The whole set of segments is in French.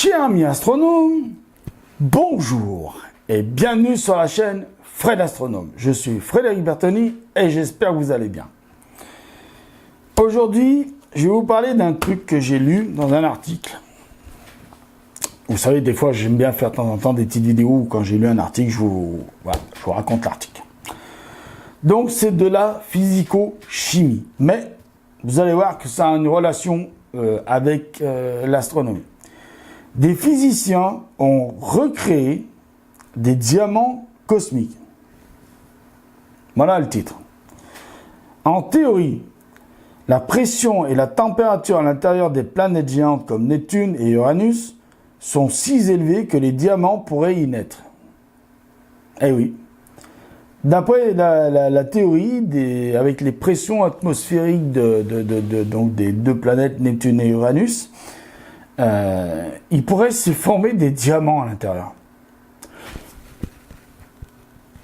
Chers amis astronomes, bonjour et bienvenue sur la chaîne Fred Astronome. Je suis Frédéric Bertoni et j'espère que vous allez bien. Aujourd'hui, je vais vous parler d'un truc que j'ai lu dans un article. Vous savez, des fois, j'aime bien faire de temps en temps des petites vidéos où quand j'ai lu un article, je vous raconte l'article. Donc, c'est de la physico-chimie. Mais vous allez voir que ça a une relation avec l'astronomie. Des physiciens ont recréé des diamants cosmiques. Voilà le titre. En théorie, la pression et la température à l'intérieur des planètes géantes comme Neptune et Uranus sont si élevées que les diamants pourraient y naître. Eh oui. D'après la théorie, avec les pressions atmosphériques donc des deux planètes Neptune et Uranus, il pourrait se former des diamants à l'intérieur.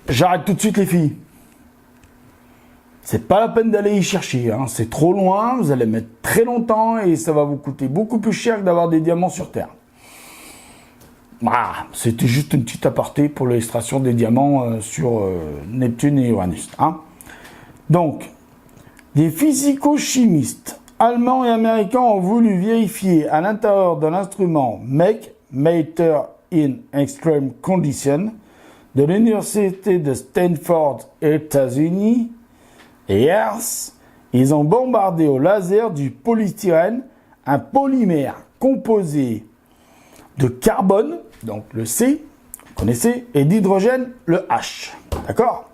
J'arrête tout de suite les filles. C'est pas la peine d'aller y chercher, hein. C'est trop loin, vous allez mettre très longtemps et ça va vous coûter beaucoup plus cher que d'avoir des diamants sur Terre. C'était juste une petite aparté pour l'extraction des diamants sur Neptune et Uranus. Hein. Donc, des physico-chimistes allemands et américains ont voulu vérifier à l'intérieur de l'instrument MEC, Matter in Extreme Conditions, de l'université de Stanford, États-Unis, et ils ont bombardé au laser du polystyrène, un polymère composé de carbone, donc le C, vous connaissez, et d'hydrogène, le H. D'accord ?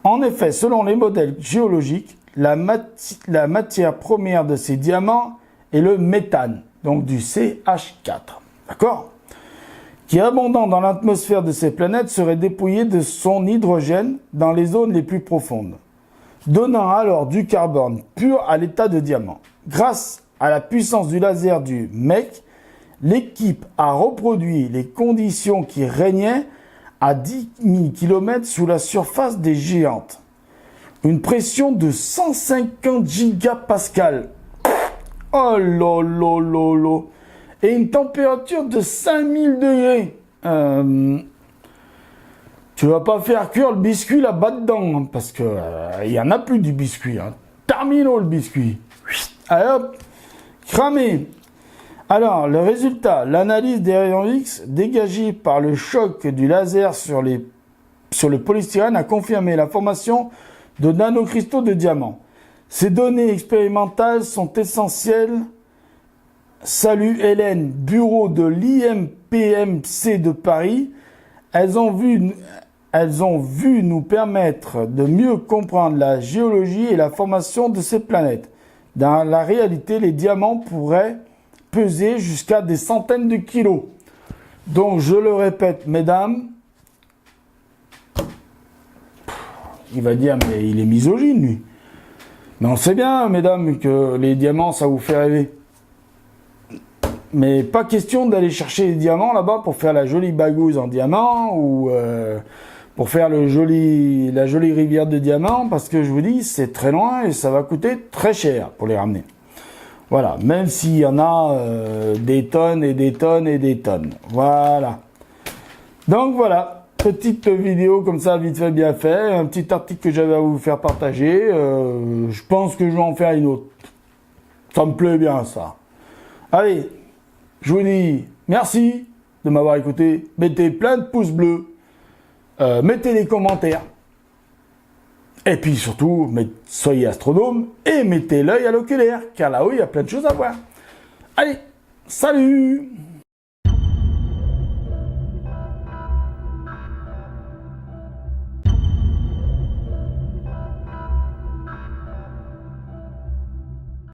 En effet, selon les modèles géologiques, la matière première de ces diamants est le méthane, donc du CH4. D'accord ? Qui, abondant dans l'atmosphère de ces planètes, serait dépouillé de son hydrogène dans les zones les plus profondes, donnant alors du carbone pur à l'état de diamant. Grâce à la puissance du laser du MEC, l'équipe a reproduit les conditions qui régnaient à 10 000 km sous la surface des géantes. Une pression de 150 gigapascales. Oh lolo. Et une température de 5000 degrés. Tu vas pas faire cuire le biscuit là-bas dedans, hein, parce que y en a plus du biscuit. Hein. Terminons le biscuit. Allez hop, cramé. Alors, le résultat, l'analyse des rayons X dégagés par le choc du laser sur le polystyrène a confirmé la formation de nanocristaux de diamants. Ces données expérimentales sont essentielles. Salut Hélène, bureau de l'IMPMC de Paris. Elles ont vu nous permettre de mieux comprendre la géologie et la formation de ces planètes. Dans la réalité, les diamants pourraient peser jusqu'à des centaines de kilos. Donc, je le répète, mesdames, il va dire, mais il est misogyne, lui. Mais on sait bien, mesdames, que les diamants, ça vous fait rêver. Mais pas question d'aller chercher les diamants là-bas pour faire la jolie bagouze en diamant ou pour faire la jolie rivière de diamants, parce que je vous dis, c'est très loin et ça va coûter très cher pour les ramener. Voilà, même s'il y en a des tonnes et des tonnes et des tonnes. Voilà. Donc voilà, petite vidéo comme ça, vite fait, bien fait. Un petit article que j'avais à vous faire partager. Je pense que je vais en faire une autre. Ça me plaît bien, ça. Allez, je vous dis merci de m'avoir écouté. Mettez plein de pouces bleus. Mettez des commentaires. Et puis surtout, soyez astronome et mettez l'œil à l'oculaire, car là-haut, il y a plein de choses à voir. Allez, salut!